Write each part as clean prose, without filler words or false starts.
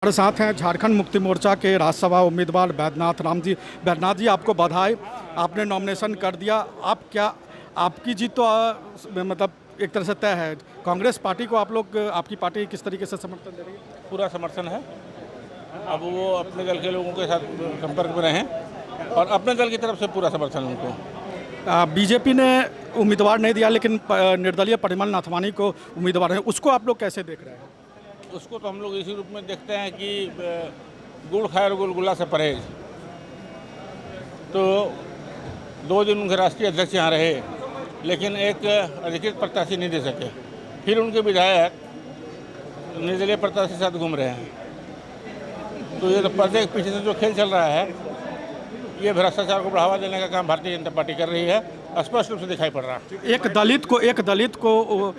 हमारे साथ हैं झारखंड मुक्ति मोर्चा के राज्यसभा उम्मीदवार वैद्यनाथ राम जी। वैद्यनाथ जी, आपको बधाई, आपने नॉमिनेशन कर दिया। आप क्या, आपकी जीत तो मतलब एक तरह से तय है। कांग्रेस पार्टी को आप लोग, आपकी पार्टी किस तरीके से समर्थन दे रही है? पूरा समर्थन है। अब वो अपने दल के लोगों के साथ संपर्क में रहें और अपने दल की तरफ से पूरा समर्थन उनको। बीजेपी ने उम्मीदवार नहीं दिया, लेकिन निर्दलीय परिमल नाथवानी को उम्मीदवार है, उसको आप लोग कैसे देख रहे हैं? उसको तो हम लोग इसी रूप में देखते हैं कि गुड़ खाए और गुलगुला से परहेज। तो 2 दिन उनके राष्ट्रीय अध्यक्ष यहाँ रहे, लेकिन एक अधिकृत प्रत्याशी नहीं दे सके। फिर उनके विधायक निर्दलीय प्रत्याशी के साथ घूम रहे हैं। तो ये तो पर्दे के पीछे से जो खेल चल रहा है, ये भ्रष्टाचार को बढ़ावा देने का काम भारतीय जनता पार्टी कर रही है, स्पष्ट रूप से दिखाई पड़ रहा है। एक दलित को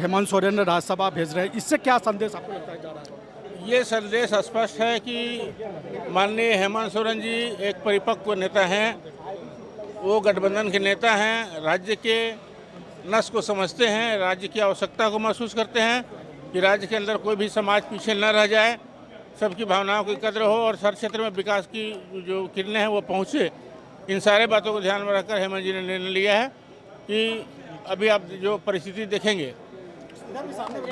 हेमंत सोरेन राज्यसभा भेज रहे हैं, इससे क्या संदेश आपको लगता है जा रहा है? ये संदेश स्पष्ट है कि माननीय हेमंत सोरेन जी एक परिपक्व नेता हैं। वो गठबंधन के नेता हैं, राज्य के नस को समझते हैं, राज्य की आवश्यकता को महसूस करते हैं कि राज्य के अंदर कोई भी समाज पीछे न रह जाए, सबकी भावनाओं की कद्र हो और हर क्षेत्र में विकास की जो किरणें हैं वो पहुँचे। इन सारे बातों को ध्यान में रखकर हेमंत जी ने निर्णय लिया है कि अभी आप जो परिस्थिति देखेंगे,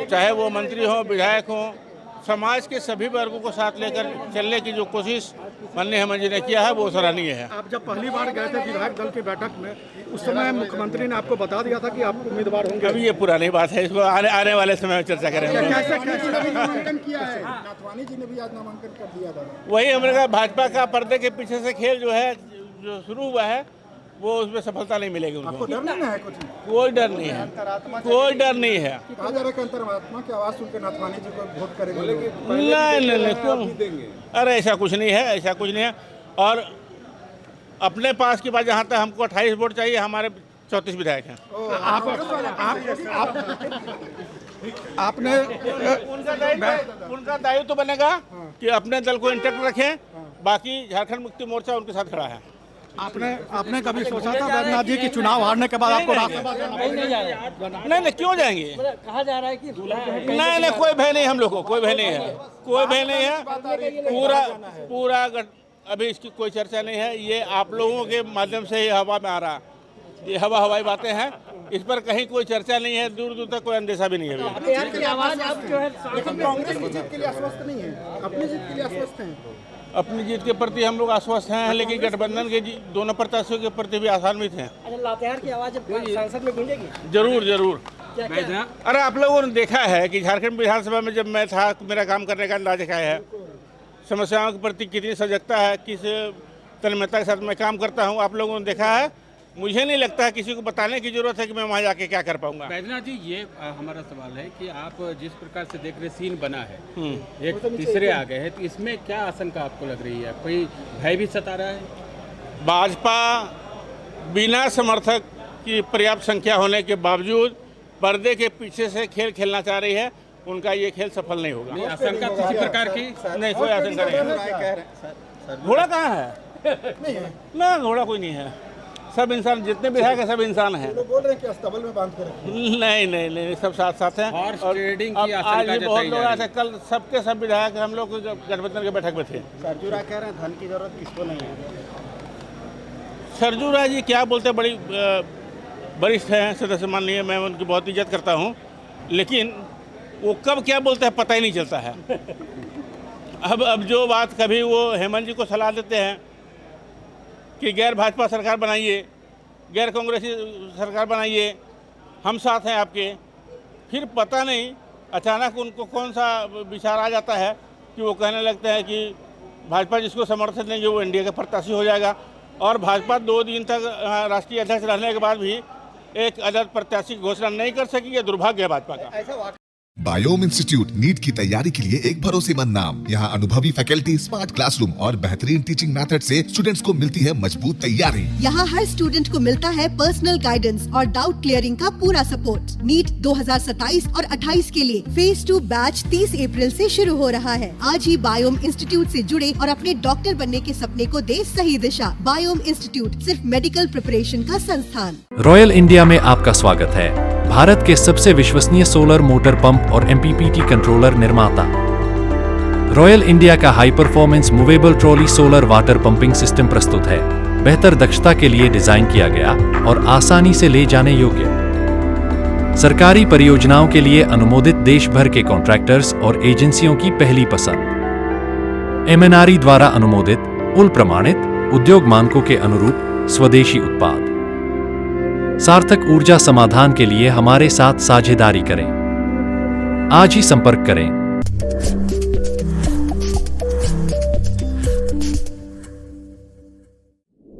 चाहे वो मंत्री हो, विधायक हो, समाज के सभी वर्गों को साथ लेकर चलने की जो कोशिश माननीय हेमंत जी ने किया है वो सराहनीय है। आप जब पहली बार गए थे विधायक दल की बैठक में, उस समय मुख्यमंत्री ने आपको बता दिया था कि आप उम्मीदवार होंगे। अभी ये पुरानी बात है, इसको आने वाले समय में चर्चा करेंगे। नामांकन किया है, नाथवानी जी ने भी आज नामांकन कर दिया था। वही हमने कहा, भाजपा का पर्दे के पीछे से खेल जो शुरू हुआ है वो उसमें सफलता नहीं मिलेगी उनको। आपको डर नहीं है कुछ? कोई डर नहीं है, कोई डर नहीं है। कहा जा रहा है कि अंतरात्मा की आवाज सुनकर नाथवानी जी को वोट करेंगे। नहीं क्यों? अरे ऐसा कुछ नहीं है, ऐसा कुछ नहीं है। और अपने पास की बात, जहाँ तक हमको 28 वोट चाहिए, हमारे 34 विधायक हैं। आपने उनका दायित्व तो बनेगा कि अपने दल को इंटैक्ट रखें, बाकी झारखंड मुक्ति मोर्चा उनके साथ खड़ा है। आपने कभी सोचा था वैद्यनाथ जी की चुनाव हारने के बाद आपको राज्यसभा नहीं, क्यों जाएंगे? कहा जा रहा है कि नहीं, कोई भय नहीं, हम लोग को कोई भय नहीं है, कोई भय नहीं है। पूरा अभी इसकी कोई चर्चा नहीं है, ये आप लोगों के माध्यम से ही हवा में आ रहा, ये हवाई बातें हैं, इस पर कहीं कोई चर्चा नहीं है, दूर दूर तक कोई अंदेशा भी नहीं है। लेकिन कांग्रेस की जीत के लिए आश्वस्त नहीं है, अपनी जीत के लिए आश्वस्त हैं। अपनी जीत के प्रति हम लोग आश्वस्त हैं, लेकिन गठबंधन के दोनों प्रत्याशियों के प्रति भी आशान्वित हैं। लातेहार की आवाज संसद में गूंजेगी? जरूर। अरे आप लोगों ने देखा है कि झारखंड विधानसभा में जब मैं था, मेरा काम करने का अंदाजा क्या है, समस्याओं के प्रति कितनी सजगता है, किस तन्मयता के साथ मैं काम करता हूँ, आप लोगों ने देखा है। मुझे नहीं लगता है किसी को बताने की जरूरत है कि मैं वहाँ जाके क्या कर पाऊंगा। वैद्यनाथ जी, ये हमारा सवाल है कि आप जिस प्रकार से देख रहे सीन बना है, एक तीसरे आ गए हैं, तो इसमें क्या आशंका आपको लग रही है? कोई भय भी सता रहा है? भाजपा बिना समर्थक की पर्याप्त संख्या होने के बावजूद पर्दे के पीछे से खेल खेलना चाह रही है, उनका ये खेल सफल नहीं होगा। नहीं, आशंका किसी प्रकार की नहीं, कोई आशंका नहीं है। घोड़ा कहाँ है? ना, घोड़ा कोई नहीं है। सब इंसान, जितने विधायक हैं सब इंसान हैं। लोग बोल रहे हैं कि अस्तबल में बांध कर। नहीं, सब साथ हैं। और ट्रेडिंग की आज आशंका भी बहुत जताई लोग जा आए रही थे, कल सबके सब विधायक हम लोग गठबंधन के बैठक में थे। सरजू राय कह रहे हैं धन की जरूरत किसको नहीं है। सरजू राय जी क्या बोलते हैं, बड़ी वरिष्ठ हैं, सदस्य माननीय, मैं उनकी बहुत इज्जत करता हूँ, लेकिन वो कब क्या बोलते हैं पता ही नहीं चलता है। अब जो बात कभी वो हेमंत जी को सलाह देते हैं कि गैर भाजपा सरकार बनाइए, गैर कांग्रेसी सरकार बनाइए, हम साथ हैं आपके, फिर पता नहीं अचानक उनको कौन सा विचार आ जाता है कि वो कहने लगते हैं कि भाजपा जिसको समर्थन देंगे वो एनडीए का प्रत्याशी हो जाएगा। और भाजपा 2 दिन तक राष्ट्रीय अध्यक्ष रहने के बाद भी एक अलग प्रत्याशी की घोषणा नहीं कर सकी, ये दुर्भाग्य है भाजपा का। बायोम इंस्टीट्यूट नीट की तैयारी के लिए एक भरोसेमंद नाम। यहाँ अनुभवी फैकल्टी, स्मार्ट क्लासरूम और बेहतरीन टीचिंग मेथड से स्टूडेंट्स को मिलती है मजबूत तैयारी। यहाँ हर स्टूडेंट को मिलता है पर्सनल गाइडेंस और डाउट क्लियरिंग का पूरा सपोर्ट। नीट 2027 और 28 के लिए फेज 2 बैच 30 अप्रैल से शुरू हो रहा है। आज ही बायोम इंस्टीट्यूट से जुड़े और अपने डॉक्टर बनने के सपने को दे सही दिशा। बायोम इंस्टीट्यूट सिर्फ मेडिकल प्रिपरेशन का संस्थान। रॉयल इंडिया में आपका स्वागत है। भारत के सबसे विश्वसनीय सोलर मोटर पंप और MPPT कंट्रोलर निर्माता। रॉयल इंडिया का high performance movable trolley solar water pumping system प्रस्तुत है। बेहतर दक्षता के लिए डिजाइन किया गया और आसानी से ले जाने योग्य। सरकारी परियोजनाओं के लिए अनुमोदित देश भर के कॉन्ट्रैक्टर्स और एजेंसियों की पहली पसंद। MNRE द्वारा अनुमोदित, उल प्रमाणित, उद्योग मानकों के अनुरूप स्वदेशी उत्पाद। सार्थक ऊर्जा समाधान के लिए हमारे साथ साझेदारी करें। आज ही संपर्क करें